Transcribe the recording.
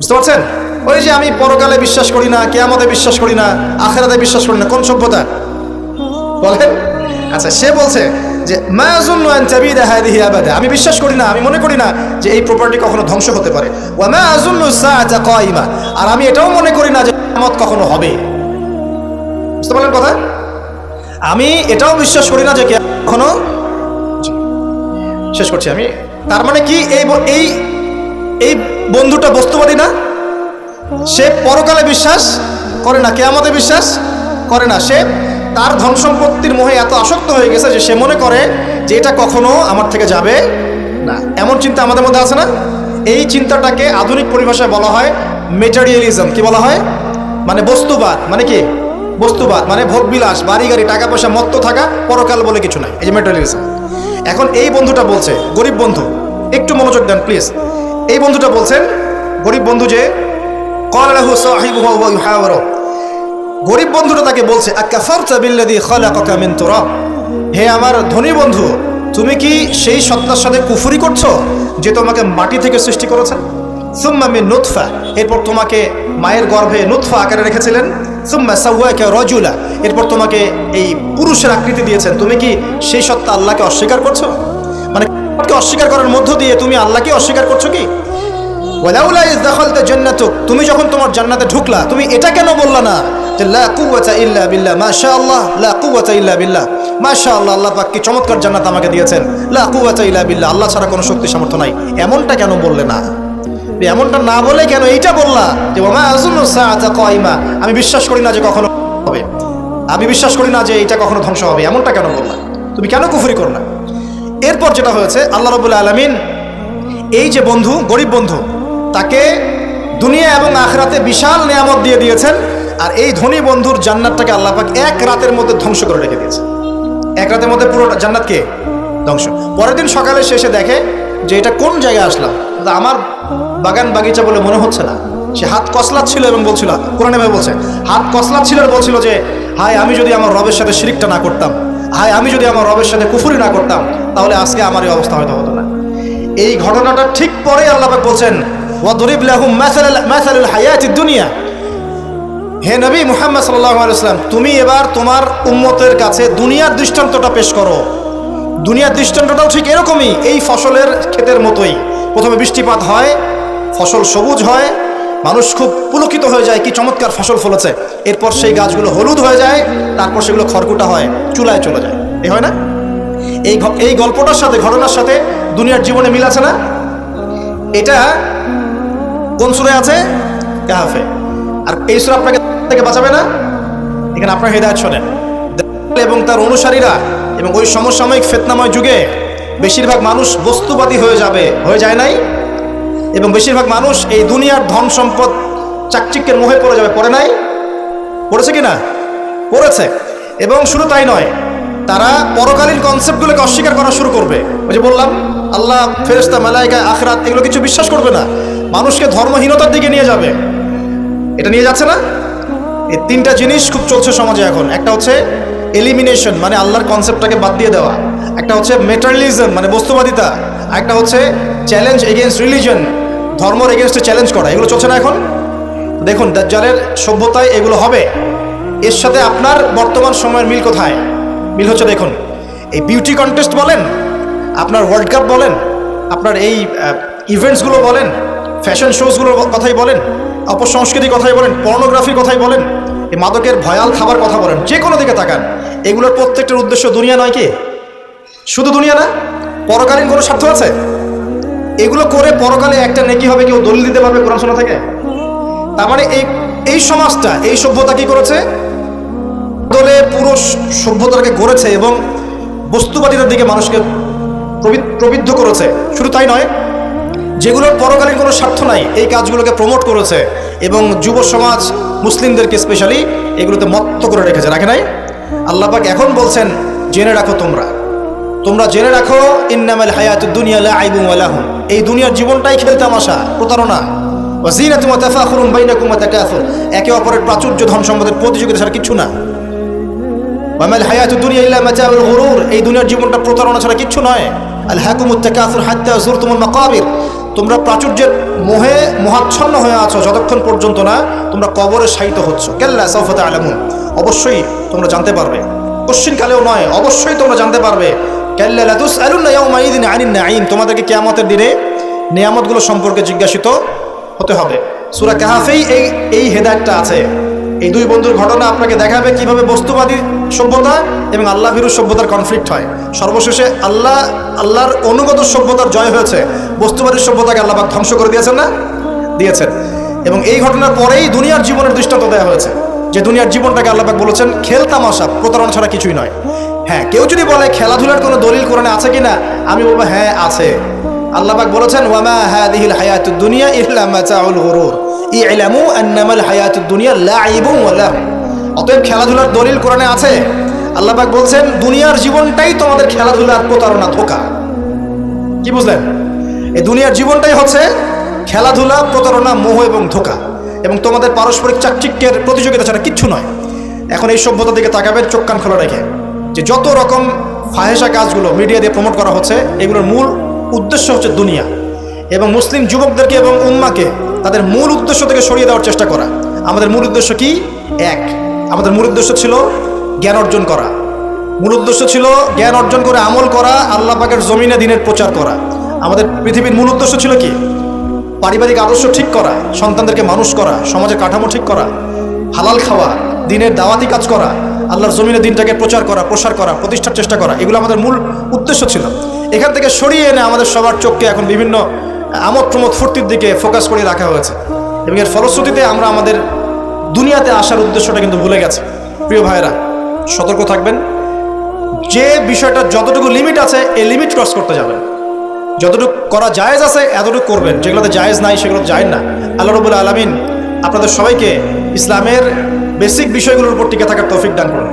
বুঝতে পারছেন? ওই যে আমি পরকালে বিশ্বাস করি না, কিয়ামতে বিশ্বাস করি না, আখিরাতে বিশ্বাস করি না, কোন সভ্যতা বলেন? আচ্ছা, সে বলছে যে মা আযুন্নু আন তাবিদা হাযিহি আবাদা, আমি বিশ্বাস করি না, আমি মনে করি না যে এই প্রপার্টি কখনো ধ্বংস হতে পারে। ওয়া মা আযুন্নু সাআতা কায়িমা, আর আমি এটাও মনে করি না যে কিয়ামত কখনো হবে। বুঝতে পারলেন কথা? আমি এটাও বিশ্বাস করি না যে কিয়ামত কখনো। শেষ করছি আমি। তার মানে কি এই বন্ধুটা বস্তুবাদী না? সে পরকালে বিশ্বাস করে না, কিয়ামতে বিশ্বাস করে না। সে তার ধন সম্পত্তির মোহে এত আসক্ত হয়ে গেছে যে সে মনে করে যে এটা কখনো আমার থেকে যাবে না। এমন চিন্তা আমাদের মধ্যে আছে না? এই চিন্তাটাকে আধুনিক পরিভাষায় বলা হয় মেটেরিয়ালিজম। কি বলা হয়? মানে বস্তুবাদ। মানে কি? বস্তুবাদ মানে ভোগবিলাস, বাড়ি গাড়ি, টাকা পয়সা, মত্ত থাকা, পরকাল বলে কিছু নাই। এই যে মেটেরিয়ালিজম। এখন এই বন্ধুটা বলছে, গরিব বন্ধু, একটু মনোযোগ দেন প্লিজ। এই বন্ধুটা বলছেন, গরিব বন্ধু, যে ক্বালা লাহু সাহিবুহু ওয়া ইউহাওয়ারু, গরিব বন্ধুটা তাকে বলছে আকাফারতা বিল্লাযী খালাকাকা মিন তুরাব, হে আমার ধনী বন্ধু, তুমি কি সেই সত্তার সাথে কুফরি করছো যে তোমাকে মাটি থেকে সৃষ্টি করেছেন? সুম্মা মিন নুতফা, এরপর তোমাকে মায়ের গর্ভে নুতফা আকারে রেখেছিলেন। সুম্মা সাওয়াকা রাজুলা, এরপর তোমাকে এই পুরুষের আকৃতি দিয়েছেন। তুমি কি সেই সত্তা আল্লাহকে অস্বীকার করছো? মানে অস্বীকার করার মধ্য দিয়ে তুমি আল্লাহকে অস্বীকার করছো কি? ওয়ালাউলা ইয দাখালতা জান্নাতুক, তুমি যখন তোমার জান্নাতে ঢুকলা তুমি এটা কেন বললা না যে লা কুওয়াতা ইল্লা বিল্লাহ, মাশাআল্লাহ, লা কুওয়াতা ইল্লা বিল্লাহ, মাশাআল্লাহ, আল্লাহ পাক কি চমৎকার জান্নাত আমাকে দিয়েছেন, লা কুওয়াতা ইল্লা বিল্লাহ, আল্লাহ ছাড়া কোনো শক্তি সামর্থ্য নাই। এমনটা কেন বললে না? এমনটা না বলে কেন এইটা বললা যে ওমা আযুন্নু সাআতা কায়িমা, আমি বিশ্বাস করি না যে কখনো হবে, আমি বিশ্বাস করি না যে এটা কখনো ধ্বংস হবে, এমনটা কেন বললা? তুমি কেন কুফরি করলা? এরপর যেটা হয়েছে, আল্লাহ রাব্বুল আলামিন এই যে বন্ধু, গরিব বন্ধু, তাকে দুনিয়া এবং আখিরাতে বিশাল নিয়ামত দিয়ে দিয়েছেন। আর এই ধনী বন্ধুর জান্নাতটাকে আল্লাহ পাক এক রাতের মধ্যে ধ্বংস করে রেখে দিয়েছে। এক রাতের মধ্যে পুরো জান্নাতকে ধ্বংস। পরের দিন সকালে শেষে দেখে যে এটা কোন জায়গায় আসলাম, আমার বাগান বাগিচা বলে মনে হচ্ছে না। সে হাত কসলাচ্ছিল এবং বলছিল, কোরআনে ভাবে বলছে, হাত কসলাচ্ছিল আর বলছিল যে হায় আমি যদি আমার রবের সাথে শিরিকটা না করতাম, হায় আমি যদি আমার রবের সাথে কুফরি না করতাম, তাহলে আজকে আমার এই অবস্থা হয়তো হতো না। এই ঘটনাটা ঠিক পরে আল্লাহ পাক বলছেন ওয়াদরিব লাহুম মাসালুল হায়াতিদ দুনিয়া, হে নবী মুহাম্মদ সাল্লাল্লাহু আলাইহি ওয়াসাল্লাম, তুমি এবার তোমার উম্মতের কাছে দুনিয়ার দৃষ্টান্তটা পেশ করো। দুনিয়ার দৃষ্টান্তটাও ঠিক এরকমই, এই ফসলের ক্ষেতের মতোই। প্রথমে বৃষ্টিপাত হয়, ফসল সবুজ হয়, মানুষ খুব পুলকিত হয়ে যায়, কি চমৎকার ফসল ফলেছে। এরপর সেই গাছগুলো হলুদ হয়ে যায়, তারপর সেগুলো খড়কুটা হয়, চুলায় চলে যায়। এই হয় না? এই গল্পটার সাথে, ঘটনার সাথে দুনিয়ার জীবনে মিল আছে না? এটা কোন সূরায় আছে? কাহফে। আর এই সূরা আপনাকে থেকে বাঁচাবে না? এখানে আপনার হেদায়েত শোনেন। এবং তার অনুসারীরা এবং ওই সমসাময়িক ফিতনাময় যুগে বেশিরভাগ মানুষ বস্তুবাদী হয়ে যায় নাই? এবং বেশিরভাগ মানুষ এই দুনিয়ার ধন সম্পদ চাকচিক্যের মোহে পড়ে যাবে, পড়ে নাই? পড়েছে কি না? পড়েছে। এবং শুধু তাই নয়, তারা পরকালীন কনসেপ্টগুলোকে অস্বীকার করা শুরু করবে। ওই যে বললাম, আল্লাহ, ফেরেশতা, মালায়েকা, আখিরাত, এগুলো কিছু বিশ্বাস করবে না। মানুষকে ধর্মহীনতার দিকে নিয়ে যাবে। এটা নিয়ে যাচ্ছে না? এই তিনটা জিনিস খুব চলছে সমাজে এখন। একটা হচ্ছে এলিমিনেশন, মানে আল্লাহর কনসেপ্টটাকে বাদ দিয়ে দেওয়া। একটা হচ্ছে মেটারিয়ালিজম, মানে বস্তুবাদিতা। একটা হচ্ছে চ্যালেঞ্জ এগেইনস্ট রিলিজন, ধর্মের এগেইনস্টে চ্যালেঞ্জ করা। এগুলো চলছে না এখন? দেখুন, দাজ্জালের সভ্যতায় এগুলো হবে। এর সাথে আপনার বর্তমান সময়ের মিল কোথায়? মিল হচ্ছে, দেখুন, এই বিউটি কন্টেস্ট বলেন, আপনার ওয়ার্ল্ড কাপ বলেন, আপনার এই ইভেন্টসগুলো বলেন, ফ্যাশন শোজগুলোর কথাই বলেন, অপসংস্কৃতির কথাই বলেন, পর্নোগ্রাফির কথাই বলেন, এই মাদকের ভয়াল খাবার কথা বলেন, যে কোনো দিকে তাকান, এগুলোর প্রত্যেকটার উদ্দেশ্য দুনিয়া নয় কি? শুধু দুনিয়া না, পরকালীন কোনো স্বার্থ আছে? এগুলো করে পরকালে একটা নেকি হবে, কেউ দলিল দিতে পারবে কোরআন শোনা থেকে? তার মানে এই সমাজটা, এই সভ্যতা কি করেছে? দলে পুরো সভ্যতাকে গড়েছে এবং বস্তুবাদিতার দিকে মানুষকে প্রবৃদ্ধ করেছে। শুধু তাই নয়, যেগুলোর পরকালীন কোনো স্বার্থ নাই, এই কাজগুলোকে প্রমোট করেছে এবং যুব সমাজ, মুসলিমদেরকে স্পেশালি এগুলোতে মত্ত করে রেখেছে, রাখে নাই? আল্লাহ পাক এখন বলছেন, জেনে রাখো, তোমরা জেনে রাখো, ইন্নামাল হায়াতুদ দুনিয়া লাইবুন ওয়া লাহুন, এই দুনিয়ার জীবনটাই খেলতামাশা, প্রতারণা। ওয়া যিনাতুন ওয়া তাফাখুরুন বাইনাকুম ওয়া তাকাসুর, একে অপরের প্রাচুর্য, ধন সম্পদের প্রতিযোগিতা ছাড়া কিচ্ছু না। ওয়া মাল হায়াতুদ দুনিয়া ইল্লা মাতাউল গুরুর, এই দুনিয়ার জীবনটা প্রতারণা ছাড়া কিচ্ছু নয়। আলহাকুমুত তাকাসুর হাত্তা যুরতুমুল মাকাবির, তোমরা প্রাচুর্যের মোহে মোহাচ্ছন্ন হয়ে আছো যতক্ষণ পর্যন্ত না তোমরা কবরে শায়িত হচ্ছ। কাল্লা সাউফা তা'লামুন, অবশ্যই তোমরা জানতে পারবে, কোশ্চিনকালেও নয়, অবশ্যই তোমরা জানতে পারবে। কাল্লা লা তুসআলুনা ইয়াওমাইযিন আনিন নাঈম, তোমাদেরকে কিয়ামতের দিনে নিয়ামতগুলো সম্পর্কে জিজ্ঞাসিত হতে হবে। সূরা কাহফেই এই হেদায়েতটা আছে। এই দুই বন্ধুর ঘটনা আপনাকে দেখাবে কিভাবে বস্তুবাদী সভ্যতা এবং আল্লাহ ভীরু সভ্যতার কনফ্লিক্ট হয়। সর্বশেষে আল্লাহর অনুগত সভ্যতার জয় হয়েছে, বস্তুবাদী সভ্যতাকে আল্লাহ পাক ধ্বংস করে দিয়েছেন না? দিয়েছেন। এবং এই ঘটনার পরেই দুনিয়ার জীবনের দৃষ্টান্ত দেওয়া হয়েছে, যে দুনিয়ার জীবনটাকে আল্লাহ পাক বলেছেন খেল তামাশা, প্রতারণা ছাড়া কিছুই নয়। হ্যাঁ, কেউ যদি বলে খেলাধুলার কোনো দলিল কোরআনে আছে কিনা, আমি বলবো হ্যাঁ আছে। আল্লাহ পাক বলেছেন ওয়ামা হাযিহিল হায়াতুদ দুনিয়া ইল্লা মাতাউল গুরুর ই'লামু আন্নামাল হায়াতুদ দুনিয়া লাইবুন ওয়া লাহু। অতএব খেলাধুলার দলিল কোরআনে আছে। আল্লাহ পাক বলছেন দুনিয়ার জীবনটাই তোমাদের খেলাধুলার প্রতারণা, ধোঁকা। কি বুঝলেন? এই দুনিয়ার জীবনটাই হচ্ছে খেলাধুলা, প্রতারণা, মোহ এবং ধোঁকা, এবং তোমাদের পারস্পরিক চাকচিক্যের প্রতিযোগিতা ছাড়া কিচ্ছু নয়। এখন এই সভ্যতার দিকে তাকাবেন চোখ কান খোলা রেখে, যে যত রকম ফাহেসা কাজগুলো মিডিয়া দিয়ে প্রমোট করা হচ্ছে, এগুলোর মূল উদ্দেশ্য হচ্ছে দুনিয়া, এবং মুসলিম যুবকদেরকে এবং উম্মাকে তাদের মূল উদ্দেশ্য থেকে সরিয়ে দেওয়ার চেষ্টা করা। আমাদের মূল উদ্দেশ্য কি? এক, আমাদের মূল উদ্দেশ্য ছিল জ্ঞান অর্জন করা। মূল উদ্দেশ্য ছিল জ্ঞান অর্জন করে আমল করা, আল্লাহ পাকের জমিনে দ্বীনের প্রচার করা। আমাদের পৃথিবীর মূল উদ্দেশ্য ছিল কি? পারিবারিক আদর্শ ঠিক করা, সন্তানদেরকে মানুষ করা, সমাজের কাঠামো ঠিক করা, হালাল খাওয়া, দ্বীনের দাওয়াতি কাজ করা, আল্লাহর জমিনে দ্বীনটাকে প্রচার করা, প্রসার করা, প্রতিষ্ঠার চেষ্টা করা। এগুলো আমাদের মূল উদ্দেশ্য ছিল। এখান থেকে সরিয়ে এনে আমাদের সবার চোখকে এখন বিভিন্ন আমোদ প্রমোদ ফুর্তির দিকে ফোকাস করে রাখা হয়েছে, এবং এর ফলশ্রুতিতে আমরা আমাদের দুনিয়াতে আসার উদ্দেশ্যটা কিন্তু ভুলে গেছি। প্রিয় ভাইয়েরা, সতর্ক থাকবেন। যে বিষয়টা যতটুকু লিমিট আছে, এই লিমিট ক্রস করতে যাবেন। যতটুকু করা জায়েজ আছে এতটুকু করবেন, যেগুলোতে জায়েজ নাই সেগুলো যায় না। আল্লাহ রাব্বুল আলামিন আপনাদের সবাইকে ইসলামের বেসিক বিষয়গুলোর উপর টিকে থাকার তৌফিক দান করুন।